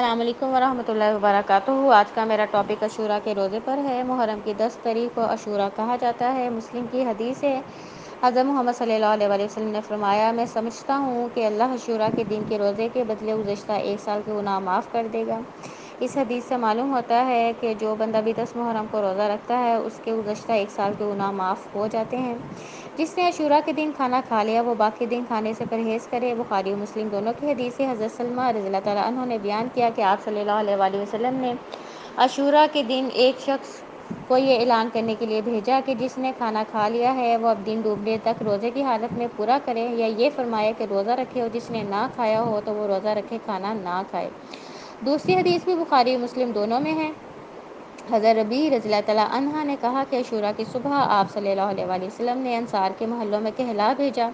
السلام علیکم ورحمۃ اللہ وبرکاتہ۔ آج کا میرا ٹاپک عاشورہ کے روزے پر ہے۔ محرم کی 10 تاریخ کو عاشورہ کہا جاتا ہے۔ مسلم کی حدیث ہے، حضرت محمد صلی اللہ علیہ وسلم نے فرمایا، میں سمجھتا ہوں کہ اللہ عاشورہ کے دن کے روزے کے بدلے گزشتہ ایک سال کے گناہ معاف کر دے گا۔ اس حدیث سے معلوم ہوتا ہے کہ جو بندہ بھی 10 محرم کو روزہ رکھتا ہے اس کے گزشتہ ایک سال کے گناہ معاف ہو جاتے ہیں۔ جس نے عاشورہ کے دن کھانا کھا لیا وہ باقی دن کھانے سے پرہیز کرے۔ بخاری و مسلم دونوں کی حدیث ہے۔ حضرت سلمہ رضی اللہ تعالیٰ عنہ نے بیان کیا کہ آپ صلی اللہ علیہ وسلم نے عاشورہ کے دن ایک شخص کو یہ اعلان کرنے کے لیے بھیجا کہ جس نے کھانا کھا لیا ہے وہ اب دن ڈوبنے تک روزے کی حالت میں پورا کرے، یا یہ فرمایا کہ روزہ رکھے، اور جس نے نہ کھایا ہو تو وہ روزہ رکھے، کھانا نہ کھائے۔ دوسری حدیث بھی بخاری و مسلم دونوں میں ہے۔ حضرت رضی اللہ تعالیٰ عنہ نے کہا کہ عاشورہ کی صبح آپ صلی اللہ علیہ وسلم نے انصار کے محلوں میں کہلا بھیجا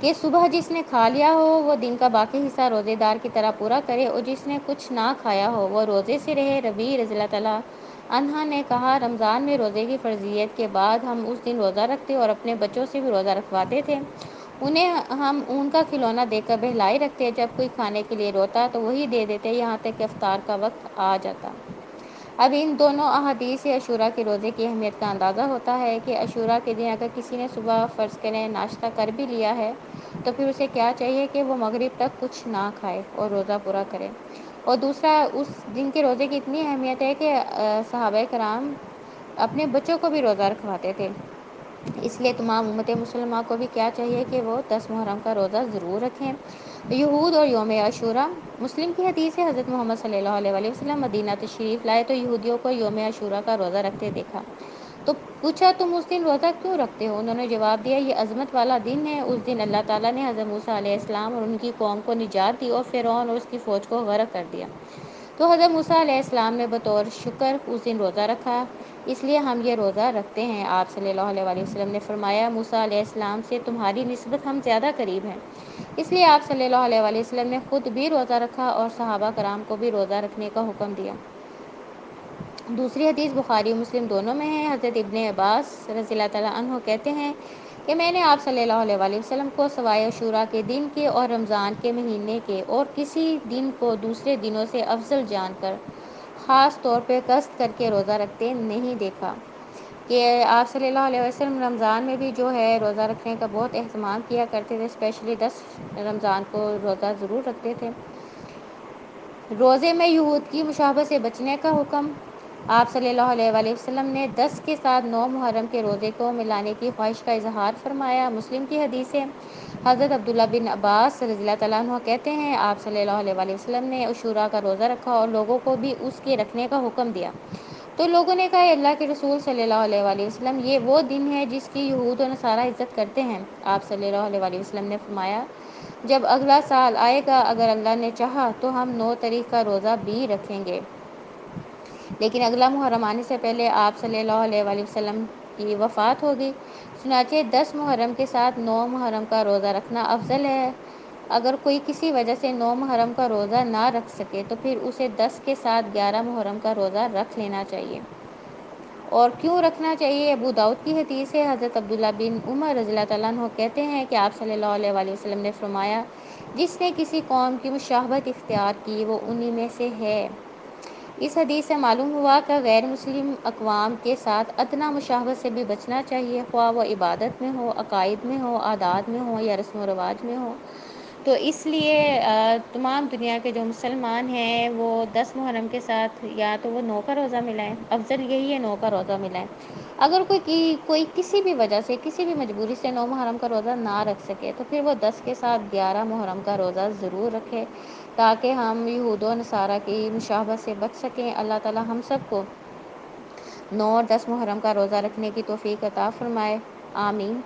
کہ صبح جس نے کھا لیا ہو وہ دن کا باقی حصہ روزے دار کی طرح پورا کرے، اور جس نے کچھ نہ کھایا ہو وہ روزے سے رہے۔ رضی اللہ تعالیٰ عنہ نے کہا، رمضان میں روزے کی فرضیت کے بعد ہم اس دن روزہ رکھتے اور اپنے بچوں سے بھی روزہ رکھواتے تھے۔ انہیں ہم اون کا کھلونا دے کر بہلائے رکھتے، جب کوئی کھانے کے لیے روتا تو وہی دے دیتے، یہاں تک کہ افطار کا وقت آ جاتا۔ اب ان دونوں احادیث سے عاشورہ کے روزے کی اہمیت کا اندازہ ہوتا ہے کہ عاشورہ کے دن اگر کسی نے صبح فرض کریں ناشتہ کر بھی لیا ہے تو پھر اسے کیا چاہیے کہ وہ مغرب تک کچھ نہ کھائے اور روزہ پورا کرے۔ اور دوسرا، اس دن کے روزے کی اتنی اہمیت ہے کہ صحابہ کرام اپنے بچوں کو بھی روزہ رکھواتے تھے، اس لیے تمام امت مسلمہ کو بھی کیا چاہیے کہ وہ 10 محرم کا روزہ ضرور رکھیں۔ یہود اور یوم عاشورہ۔ مسلم کی حدیث ہے، حضرت محمد صلی اللہ علیہ وسلم مدینہ تشریف لائے تو یہودیوں کو یوم عاشورہ کا روزہ رکھتے دیکھا، تو پوچھا تم اس دن روزہ کیوں رکھتے ہو؟ انہوں نے جواب دیا، یہ عظمت والا دن ہے، اس دن اللہ تعالیٰ نے حضرت موسیٰ علیہ السلام اور ان کی قوم کو نجات دی اور فرعون اور اس کی فوج کو غرق کر دیا، تو حضرت موسیٰ علیہ السلام نے بطور شکر اس دن روزہ رکھا، اس لیے ہم یہ روزہ رکھتے ہیں۔ آپ صلی اللہ علیہ وسلم نے فرمایا، موسیٰ علیہ السلام سے تمہاری نسبت ہم زیادہ قریب ہیں، اس لیے آپ صلی اللہ علیہ وسلم نے خود بھی روزہ رکھا اور صحابہ کرام کو بھی روزہ رکھنے کا حکم دیا۔ دوسری حدیث بخاری و مسلم دونوں میں ہے۔ حضرت ابن عباس رضی اللہ تعالیٰ عنہ کہتے ہیں کہ میں نے آپ صلی اللہ علیہ وسلم کو سوائے عاشورہ کے دن کے اور رمضان کے مہینے کے اور کسی دن کو دوسرے دنوں سے افضل جان کر خاص طور پہ قصد کر کے روزہ رکھتے نہیں دیکھا، کہ آپ صلی اللہ علیہ وسلم رمضان میں بھی جو ہے روزہ رکھنے کا بہت اہتمام کیا کرتے تھے، اسپیشلی 10 رمضان کو روزہ ضرور رکھتے تھے۔ روزے میں یہود کی مشابہت سے بچنے کا حکم۔ آپ صلی اللہ علیہ وسلم نے 10 کے ساتھ 9 محرم کے روزے کو ملانے کی خواہش کا اظہار فرمایا۔ مسلم کی حدیث ہے، حضرت عبداللہ بن عباس رضی اللہ تعالیٰ عنہ کہتے ہیں، آپ صلی اللہ علیہ وسلم نے عاشورہ کا روزہ رکھا اور لوگوں کو بھی اس کے رکھنے کا حکم دیا، تو لوگوں نے کہا، اللہ کے رسول صلی اللہ علیہ وسلم، یہ وہ دن ہے جس کی یہود و نصارہ عزت کرتے ہیں۔ آپ صلی اللہ علیہ وسلم نے فرمایا، جب اگلا سال آئے گا اگر اللہ نے چاہا تو ہم 9 تاریخ کا روزہ بھی رکھیں گے، لیکن اگلا محرم آنے سے پہلے آپ صلی اللہ علیہ وسلم کی وفات ہوگی، چنانچہ 10 محرم کے ساتھ 9 محرم کا روزہ رکھنا افضل ہے۔ اگر کوئی کسی وجہ سے 9 محرم کا روزہ نہ رکھ سکے تو پھر اسے 10 کے ساتھ 11 محرم کا روزہ رکھ لینا چاہیے۔ اور کیوں رکھنا چاہیے؟ ابو داؤد کی حدیث ہے، حضرت عبداللہ بن عمر رضی اللہ تعالیٰ عنہ کہتے ہیں کہ آپ صلی اللہ علیہ وسلم نے فرمایا، جس نے کسی قوم کی مشابہت اختیار کی وہ انہی میں سے ہے۔ اس حدیث سے معلوم ہوا کہ غیر مسلم اقوام کے ساتھ ادنیٰ مشابہت سے بھی بچنا چاہیے، خواہ وہ عبادت میں ہو، عقائد میں ہو، عادات میں ہو یا رسم و رواج میں ہو۔ تو اس لیے تمام دنیا کے جو مسلمان ہیں وہ 10 محرم کے ساتھ یا تو وہ 9 کا روزہ ملائیں، افضل یہی ہے 9 کا روزہ ملائیں۔ اگر کوئی کسی بھی وجہ سے کسی بھی مجبوری سے 9 محرم کا روزہ نہ رکھ سکے تو پھر وہ 10 کے ساتھ 11 محرم کا روزہ ضرور رکھے، تاکہ ہم یہود و نصارہ کی مشابہت سے بچ سکیں۔ اللہ تعالی ہم سب کو 9 اور 10 محرم کا روزہ رکھنے کی توفیق عطا فرمائے، آمین۔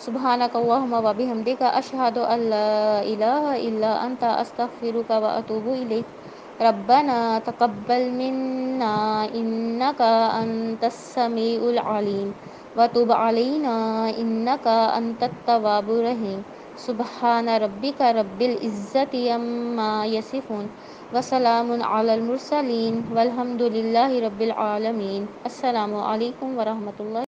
سبحانک اللہم و بحمدک، اشہد ان لا الہ الا انت، استغفرک و اتوب الیک۔ ربنا تقبل منا انک انت السمیع العلیم وتب علینا انک انت التواب الرحیم۔ سبحان ربک رب العزت عما یصفون وسلام علی المرسلین والحمد للہ رب العالمین۔ السلام علیکم ورحمۃ اللہ۔